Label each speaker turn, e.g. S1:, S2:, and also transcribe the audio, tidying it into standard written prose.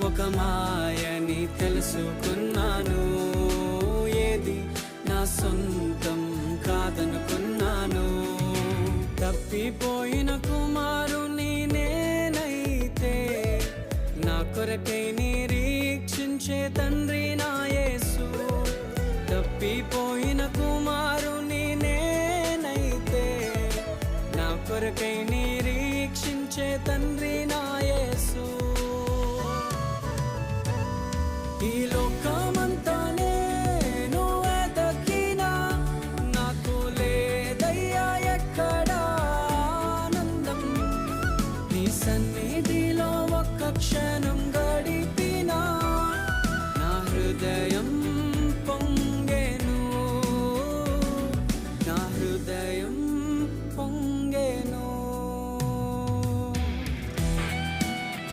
S1: ఒక మాయని తెలుసుకున్నాను. ఏది నా సొంతం కాదనుకున్నాను. తప్పిపోయిన కుమారుని నేనైతే నా కొరకై